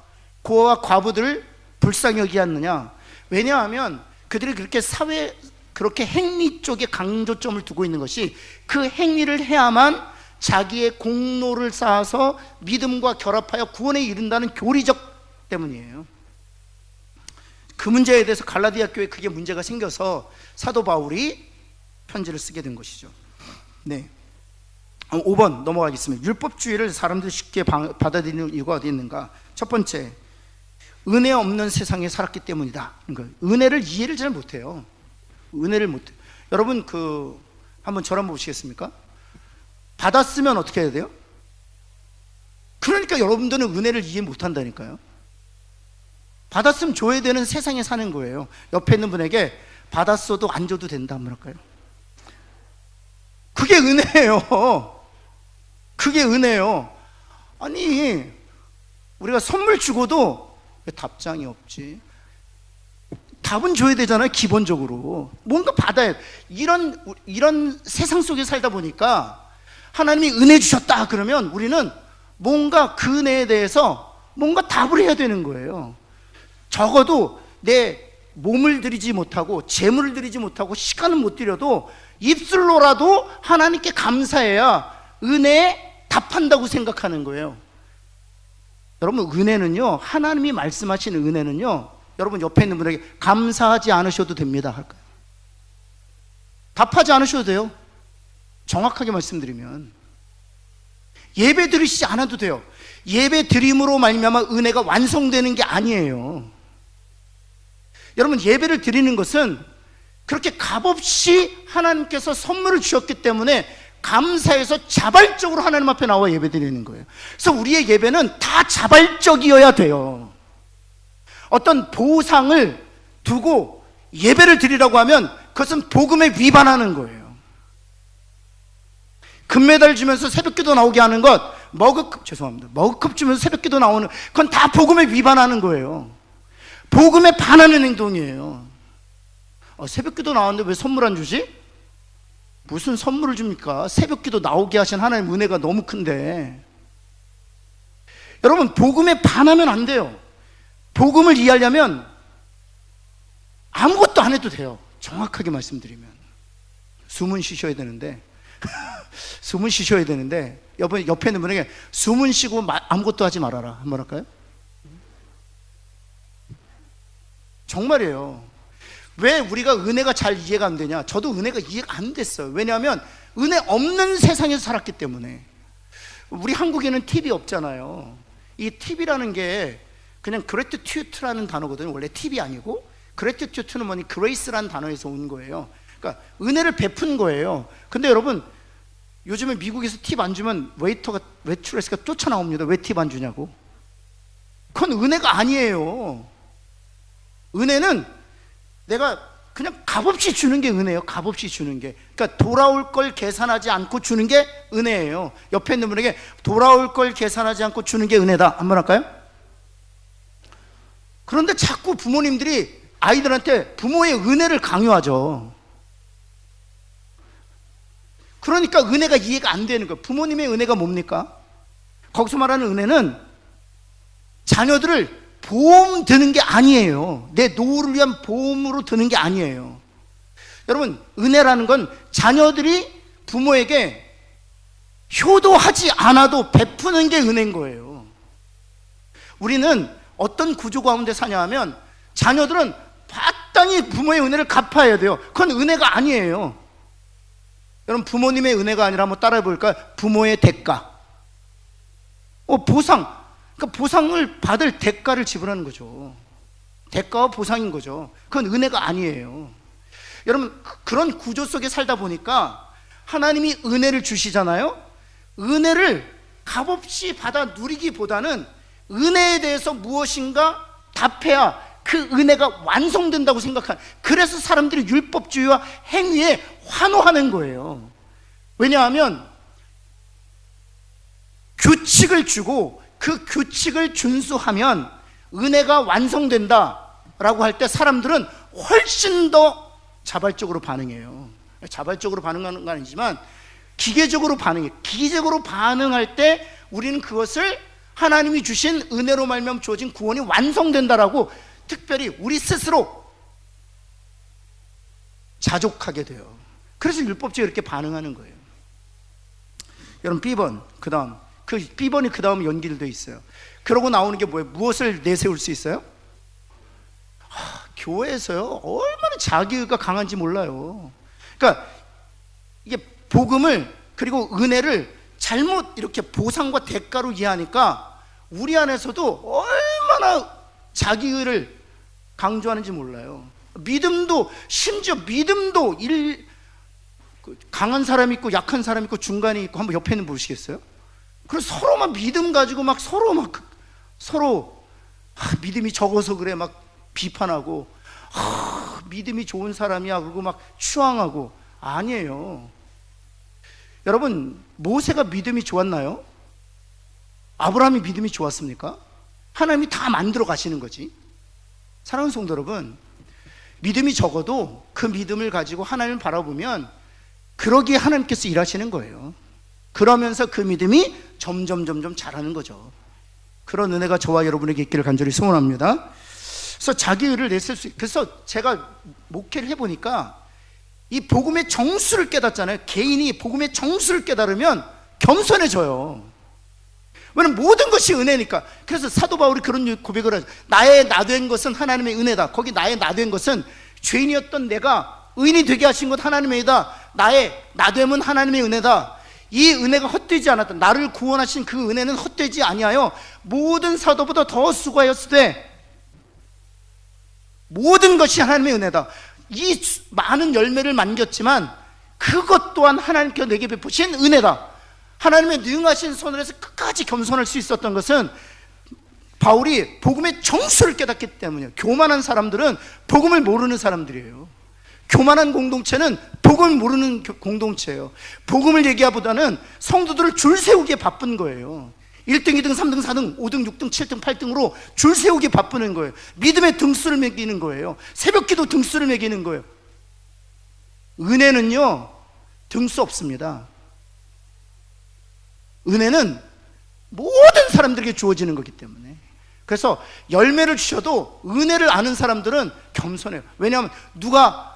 고아와 과부들을 불쌍히 여기지 않느냐. 왜냐하면 그들이 그렇게 행위 쪽에 강조점을 두고 있는 것이, 그 행위를 해야만 자기의 공로를 쌓아서 믿음과 결합하여 구원에 이른다는 교리적 때문이에요. 그 문제에 대해서 갈라디아 교회에 그게 문제가 생겨서 사도 바울이 편지를 쓰게 된 것이죠. 네. 5번 넘어가겠습니다. 율법주의를 사람들이 쉽게 받아들이는 이유가 어디 있는가? 첫 번째, 은혜 없는 세상에 살았기 때문이다. 은혜를 이해를 잘 못해요. 은혜를 못해. 여러분, 한번 저를 한번 보시겠습니까? 받았으면 어떻게 해야 돼요? 그러니까 여러분들은 은혜를 이해 못한다니까요. 받았으면 줘야 되는 세상에 사는 거예요. 옆에 있는 분에게 받았어도 안 줘도 된다 한번 할까요? 그게 은혜예요. 그게 은혜예요. 아니, 우리가 선물 주고도 왜 답장이 없지? 답은 줘야 되잖아요. 기본적으로 뭔가 받아야 돼. 이런 세상 속에 살다 보니까 하나님이 은혜 주셨다 그러면 우리는 뭔가 그 은혜에 대해서 뭔가 답을 해야 되는 거예요. 적어도 내 몸을 들이지 못하고 재물을 들이지 못하고 시간은 못 들여도 입술로라도 하나님께 감사해야 은혜에 답한다고 생각하는 거예요. 여러분, 은혜는요, 하나님이 말씀하신 은혜는요, 여러분 옆에 있는 분에게 감사하지 않으셔도 됩니다 할까요? 답하지 않으셔도 돼요. 정확하게 말씀드리면 예배 드리시지 않아도 돼요. 예배 드림으로 말미암아 은혜가 완성되는 게 아니에요. 여러분, 예배를 드리는 것은 그렇게 값없이 하나님께서 선물을 주셨기 때문에 감사해서 자발적으로 하나님 앞에 나와 예배드리는 거예요. 그래서 우리의 예배는 다 자발적이어야 돼요. 어떤 보상을 두고 예배를 드리라고 하면 그것은 복음에 위반하는 거예요. 금메달 주면서 새벽기도 나오게 하는 것, 머그컵 주면서 새벽기도 나오는, 그건 다 복음에 위반하는 거예요. 복음에 반하는 행동이에요. 새벽기도 나왔는데 왜 선물 안 주지? 무슨 선물을 줍니까? 새벽기도 나오게 하신 하나님의 은혜가 너무 큰데. 여러분, 복음에 반하면 안 돼요. 복음을 이해하려면 아무것도 안 해도 돼요. 정확하게 말씀드리면 숨은 쉬셔야 되는데 숨은 쉬셔야 되는데 옆에 있는 분에게 숨은 쉬고 아무것도 하지 말아라 한번 할까요? 정말이에요. 왜 우리가 은혜가 잘 이해가 안 되냐? 저도 은혜가 이해가 안 됐어요. 왜냐하면 은혜 없는 세상에서 살았기 때문에. 우리 한국에는 팁이 없잖아요. 이 팁이라는 게 그냥 그레티튜드라는 단어거든요. 원래 팁이 아니고 그레티튜드는 뭐니? 그레이스라는 단어에서 온 거예요. 그러니까 은혜를 베푼 거예요. 근데 여러분, 요즘에 미국에서 팁 안 주면 웨이트레스가 쫓아나옵니다. 왜 팁 안 주냐고. 그건 은혜가 아니에요. 은혜는 내가 그냥 값없이 주는 게 은혜예요. 값없이 주는 게. 그러니까 돌아올 걸 계산하지 않고 주는 게 은혜예요. 옆에 있는 분에게 돌아올 걸 계산하지 않고 주는 게 은혜다 한번 할까요? 그런데 자꾸 부모님들이 아이들한테 부모의 은혜를 강요하죠. 그러니까 은혜가 이해가 안 되는 거예요. 부모님의 은혜가 뭡니까? 거기서 말하는 은혜는 자녀들을 보험 드는 게 아니에요. 내 노후를 위한 보험으로 드는 게 아니에요. 여러분, 은혜라는 건 자녀들이 부모에게 효도하지 않아도 베푸는 게 은혜인 거예요. 우리는 어떤 구조 가운데 사냐 하면 자녀들은 마땅히 부모의 은혜를 갚아야 돼요. 그건 은혜가 아니에요. 여러분, 부모님의 은혜가 아니라 한번 따라해 볼까요? 부모의 대가. 보상. 그러니까 보상을 받을 대가를 지불하는 거죠. 대가와 보상인 거죠. 그건 은혜가 아니에요. 여러분, 그런 구조 속에 살다 보니까 하나님이 은혜를 주시잖아요. 은혜를 값없이 받아 누리기보다는 은혜에 대해서 무엇인가 답해야 그 은혜가 완성된다고 생각하는, 그래서 사람들이 율법주의와 행위에 환호하는 거예요. 왜냐하면 규칙을 주고 그 규칙을 준수하면 은혜가 완성된다라고 할 때 사람들은 훨씬 더 자발적으로 반응해요. 자발적으로 반응하는 건 아니지만 기계적으로 반응해요. 기계적으로 반응할 때 우리는 그것을 하나님이 주신 은혜로 말미암아 주어진 구원이 완성된다라고 특별히 우리 스스로 자족하게 돼요. 그래서 율법주의가 이렇게 반응하는 거예요. 여러분, B번 그 다음, 그 B번이 그 다음 연결되어 있어요. 그러고 나오는 게 뭐예요? 무엇을 내세울 수 있어요? 교회에서요, 얼마나 자기의가 강한지 몰라요. 그러니까 이게 복음을 그리고 은혜를 잘못 이렇게 보상과 대가로 이해하니까 우리 안에서도 얼마나 자기의를 강조하는지 몰라요. 믿음도, 심지어 믿음도 강한 사람이 있고 약한 사람이 있고 중간에 있고, 한번 옆에 있는 분 보시겠어요? 그래서 서로만 믿음 가지고 서로 믿음이 적어서 그래 막 비판하고, 믿음이 좋은 사람이야 그러고 막 추앙하고. 아니에요. 여러분, 모세가 믿음이 좋았나요? 아브라함이 믿음이 좋았습니까? 하나님이 다 만들어 가시는 거지. 사랑하는 성도 여러분, 믿음이 적어도 그 믿음을 가지고 하나님을 바라보면 그러기에 하나님께서 일하시는 거예요. 그러면서 그 믿음이 점점 자라는 거죠. 그런 은혜가 저와 여러분에게 있기를 간절히 소원합니다. 그래서 자기의를 내세울 수, 그래서 제가 목회를 해보니까 이 복음의 정수를 깨닫잖아요. 개인이 복음의 정수를 깨달으면 겸손해져요. 왜냐면 모든 것이 은혜니까. 그래서 사도 바울이 그런 고백을 하죠. 나의 나된 것은 하나님의 은혜다. 거기 나의 나된 것은 죄인이었던 내가 의인이 되게 하신 것 하나님의 은혜다. 나의 나됨은 하나님의 은혜다. 이 은혜가 헛되지 않았다. 나를 구원하신 그 은혜는 헛되지 아니하여 모든 사도보다 더 수고하였을 때 모든 것이 하나님의 은혜다. 이 많은 열매를 만겼지만 그것 또한 하나님께서 내게 베푸신 은혜다. 하나님의 능하신 손을 해서 끝까지 겸손할 수 있었던 것은 바울이 복음의 정수를 깨닫기 때문이에요. 교만한 사람들은 복음을 모르는 사람들이에요. 교만한 공동체는 복음을 모르는 공동체예요. 복음을 얘기하보다는 성도들을 줄 세우기에 바쁜 거예요. 1등, 2등, 3등, 4등, 5등, 6등, 7등, 8등으로 줄 세우기에 바쁘는 거예요. 믿음의 등수를 매기는 거예요. 새벽기도 등수를 매기는 거예요. 은혜는요, 등수 없습니다. 은혜는 모든 사람들에게 주어지는 거기 때문에. 그래서 열매를 주셔도 은혜를 아는 사람들은 겸손해요. 왜냐하면 누가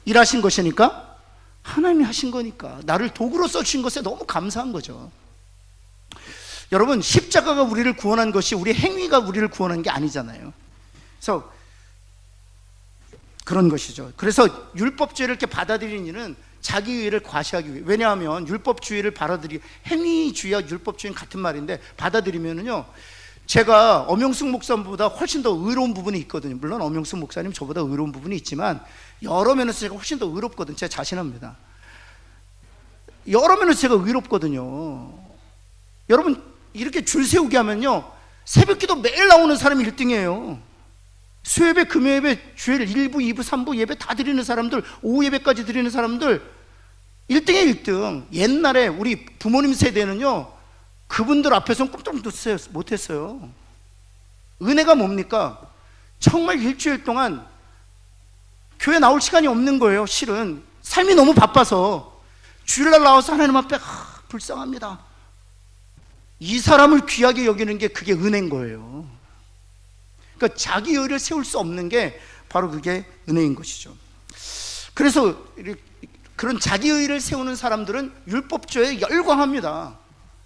일하신 것이니까, 하나님이 하신 거니까, 나를 도구로 써주신 것에 너무 감사한 거죠. 여러분, 십자가가 우리를 구원한 것이 우리 행위가 우리를 구원한 게 아니잖아요. 그래서 그런 것이죠. 그래서 율법주의를 이렇게 받아들이는 이는 자기의를 과시하기 위해. 왜냐하면 율법주의를 행위주의와 율법주의는 같은 말인데 받아들이면은요, 제가 엄영숙 목사님보다 훨씬 더 의로운 부분이 있거든요. 물론 엄영숙 목사님 저보다 의로운 부분이 있지만 여러 면에서 제가 훨씬 더 의롭거든요. 제가 자신합니다. 여러 면에서 제가 의롭거든요. 여러분, 이렇게 줄 세우게 하면요, 새벽기도 매일 나오는 사람이 1등이에요. 수예배, 금요예배, 주일 1부, 2부, 3부 예배 다 드리는 사람들, 오후 예배까지 드리는 사람들 1등이에요. 1등. 옛날에 우리 부모님 세대는요, 그분들 앞에서는 꼼짝 못했어요. 은혜가 뭡니까? 정말 일주일 동안 교회 나올 시간이 없는 거예요. 실은 삶이 너무 바빠서 주일날 나와서 하나님 앞에 불쌍합니다. 이 사람을 귀하게 여기는 게 그게 은혜인 거예요. 그러니까 자기 의를 세울 수 없는 게 바로 그게 은혜인 것이죠. 그래서 그런 자기 의를 세우는 사람들은 율법주의에 열광합니다.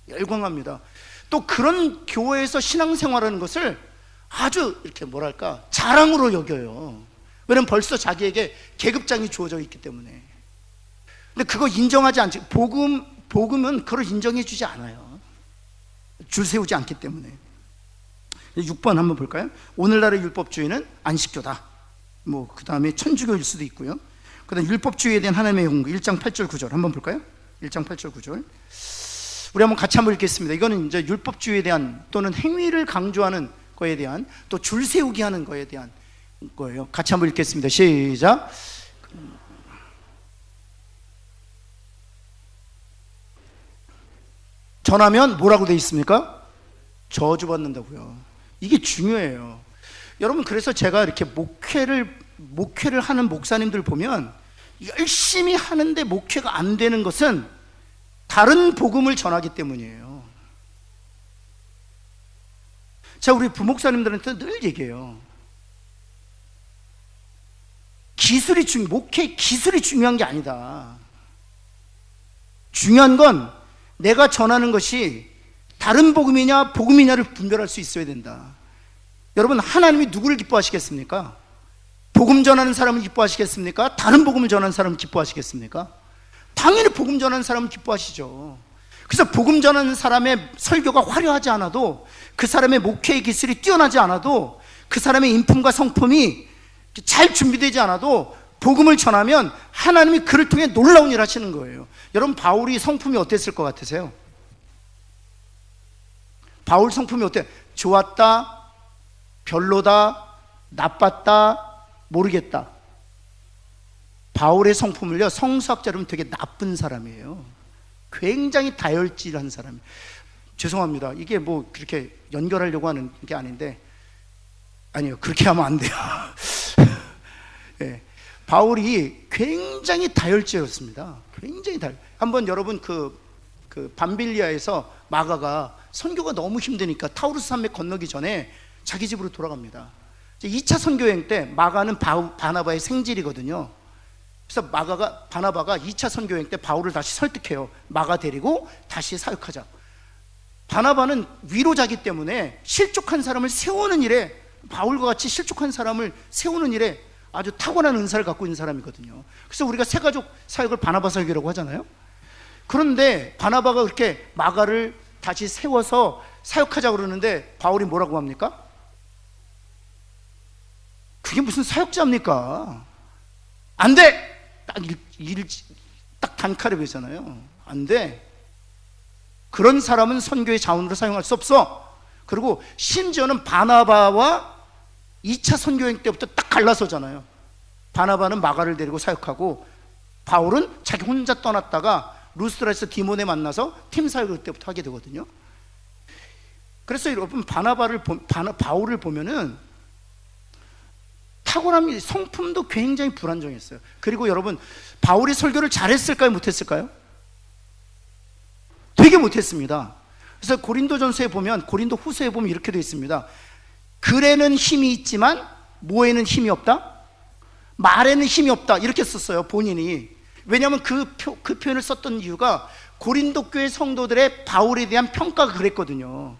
열광합니다. 또 그런 교회에서 신앙생활하는 것을 아주 이렇게 뭐랄까 자랑으로 여겨요. 왜냐면 벌써 자기에게 계급장이 주어져 있기 때문에. 근데 그거 인정하지 않지. 복음은 그걸 인정해 주지 않아요. 줄 세우지 않기 때문에. 6번 한번 볼까요? 오늘날의 율법주의는 안식교다. 그 다음에 천주교일 수도 있고요. 그 다음에 율법주의에 대한 하나님의 용구 1장 8절 9절 한번 볼까요? 1장 8절 9절 우리 한번 같이 한번 읽겠습니다. 이거는 이제 율법주의에 대한 또는 행위를 강조하는 거에 대한 또 줄 세우기 하는 거에 대한 거예요. 같이 한번 읽겠습니다. 시작. 전하면 뭐라고 되어 있습니까? 저주받는다고요. 이게 중요해요. 여러분, 그래서 제가 이렇게 목회를 하는 목사님들 보면 열심히 하는데 목회가 안 되는 것은 다른 복음을 전하기 때문이에요. 제가 우리 부목사님들한테 늘 얘기해요. 목회 기술이 중요한 게 아니다. 중요한 건 내가 전하는 것이 다른 복음이냐 복음이냐를 분별할 수 있어야 된다. 여러분, 하나님이 누구를 기뻐하시겠습니까? 복음 전하는 사람을 기뻐하시겠습니까? 다른 복음을 전하는 사람을 기뻐하시겠습니까? 당연히 복음 전하는 사람을 기뻐하시죠. 그래서 복음 전하는 사람의 설교가 화려하지 않아도, 그 사람의 목회의 기술이 뛰어나지 않아도, 그 사람의 인품과 성품이 잘 준비되지 않아도 복음을 전하면 하나님이 그를 통해 놀라운 일 하시는 거예요. 여러분, 바울이 성품이 어땠을 것 같으세요? 바울 성품이 어때요? 좋았다, 별로다, 나빴다, 모르겠다. 바울의 성품을요, 성서학자로는 되게 나쁜 사람이에요. 굉장히 다혈질한 사람이에요. 죄송합니다. 이게 그렇게 연결하려고 하는 게 아닌데, 아니요, 그렇게 하면 안 돼요. 네. 바울이 굉장히 다혈질이었습니다. 굉장히 한번 여러분 그 밤빌리아에서 마가가 선교가 너무 힘드니까 타우루스 산맥 건너기 전에 자기 집으로 돌아갑니다. 2차 선교여행 때 마가는 바나바의 생질이거든요. 그래서 바나바가 2차 선교여행 때 바울을 다시 설득해요. 마가 데리고 다시 사역하자. 바나바는 위로자기 때문에 실족한 사람을 세우는 일에, 바울과 같이 실족한 사람을 세우는 일에 아주 탁월한 은사를 갖고 있는 사람이거든요. 그래서 우리가 새가족 사역을 바나바 설교라고 하잖아요. 그런데 바나바가 그렇게 마가를 다시 세워서 사역하자 그러는데 바울이 뭐라고 합니까? 그게 무슨 사역자입니까? 안 돼! 딱 단칼에 베잖아요. 안 돼. 그런 사람은 선교의 자원으로 사용할 수 없어. 그리고 심지어는 바나바와 2차 선교행 때부터 딱 갈라서잖아요. 바나바는 마가를 데리고 사역하고 바울은 자기 혼자 떠났다가 루스드라에서 디모네 만나서 팀 사역을 때부터 하게 되거든요. 그래서 여러분 바울을 보면은 탁월함이, 성품도 굉장히 불안정했어요. 그리고 여러분, 바울이 설교를 잘했을까요? 못했을까요? 되게 못했습니다. 그래서 고린도전서에 보면, 고린도 후서에 보면 이렇게 되어 있습니다. 글에는 힘이 있지만 뭐에는 힘이 없다? 말에는 힘이 없다. 이렇게 썼어요, 본인이. 왜냐하면 그 표현을 썼던 이유가 고린도 교회 성도들의 바울에 대한 평가가 그랬거든요.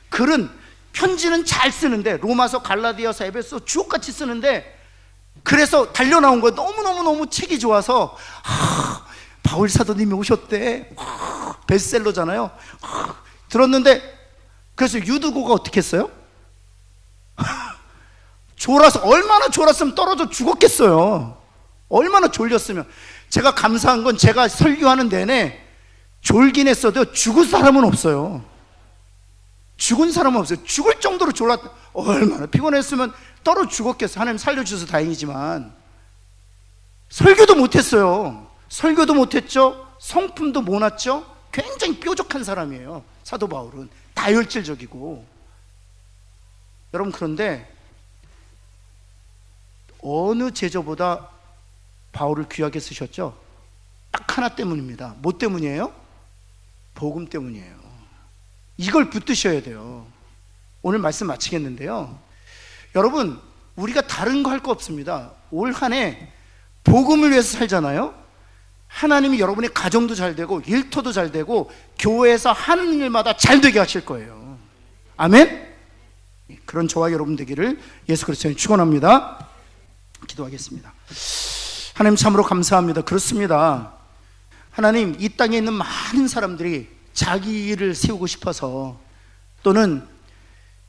글은, 편지는 잘 쓰는데, 로마서, 갈라디아서, 에베소 주옥같이 쓰는데, 그래서 달려나온 거예요. 너무너무 책이 좋아서, 바울 사도님이 오셨대. 베스트셀러잖아요. 들었는데, 그래서 유두고가 어떻게 했어요? 졸아서, 얼마나 졸았으면 떨어져 죽었겠어요. 얼마나 졸렸으면. 제가 감사한 건, 제가 설교하는 내내 졸긴 했어도 죽을 사람은 없어요. 죽은 사람은 없어요. 죽을 정도로 졸았다. 얼마나 피곤했으면 떨어 죽었겠어요. 하나님 살려주셔서 다행이지만. 설교도 못했어요. 설교도 못했죠. 성품도 모났죠. 굉장히 뾰족한 사람이에요, 사도 바울은. 다혈질적이고. 여러분, 그런데 어느 제자보다 바울을 귀하게 쓰셨죠? 딱 하나 때문입니다. 뭐 때문이에요? 복음 때문이에요. 이걸 붙드셔야 돼요. 오늘 말씀 마치겠는데요, 여러분, 우리가 다른 거 할 거 없습니다. 올 한 해 복음을 위해서 살잖아요. 하나님이 여러분의 가정도 잘 되고 일터도 잘 되고 교회에서 하는 일마다 잘 되게 하실 거예요. 아멘? 그런 저와 여러분 되기를 예수 그리스도의 축원합니다. 기도하겠습니다. 하나님, 참으로 감사합니다. 그렇습니다. 하나님, 이 땅에 있는 많은 사람들이 자기 일을 세우고 싶어서, 또는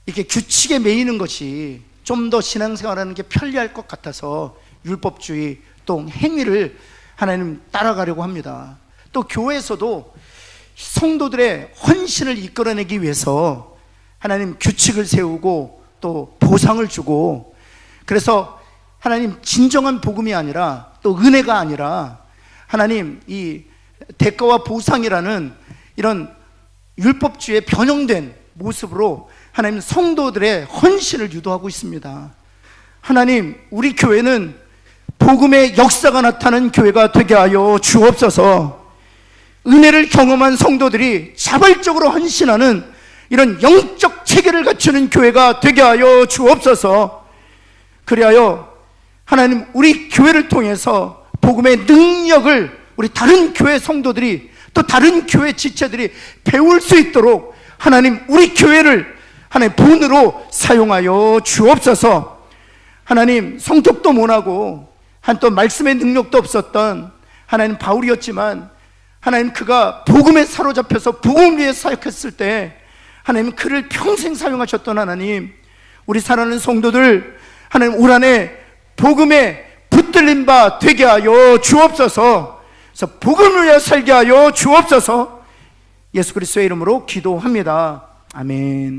이렇게 규칙에 매이는 것이 좀 더 신앙생활하는 게 편리할 것 같아서 율법주의 또 행위를 하나님 따라가려고 합니다. 또 교회에서도 성도들의 헌신을 이끌어내기 위해서 하나님 규칙을 세우고 또 보상을 주고, 그래서 하나님 진정한 복음이 아니라, 또 은혜가 아니라 하나님 이 대가와 보상이라는 이런 율법주의에 변형된 모습으로 하나님 성도들의 헌신을 유도하고 있습니다. 하나님, 우리 교회는 복음의 역사가 나타나는 교회가 되게 하여 주옵소서. 은혜를 경험한 성도들이 자발적으로 헌신하는 이런 영적 체계를 갖추는 교회가 되게 하여 주옵소서. 그리하여 하나님, 우리 교회를 통해서 복음의 능력을 우리 다른 교회 성도들이, 또 다른 교회 지체들이 배울 수 있도록 하나님, 우리 교회를 하나님 본으로 사용하여 주옵소서. 하나님, 성격도 못하고 한또 말씀의 능력도 없었던 하나님 바울이었지만, 하나님 그가 복음에 사로잡혀서 복음을 위해 사역했을 때 하나님 그를 평생 사용하셨던 하나님, 우리 사랑하는 성도들 하나님 올 한해 복음에 붙들린 바 되게 하여 주옵소서. 그래서 복음을 위해 살게 하여 주옵소서. 예수 그리스도의 이름으로 기도합니다. 아멘.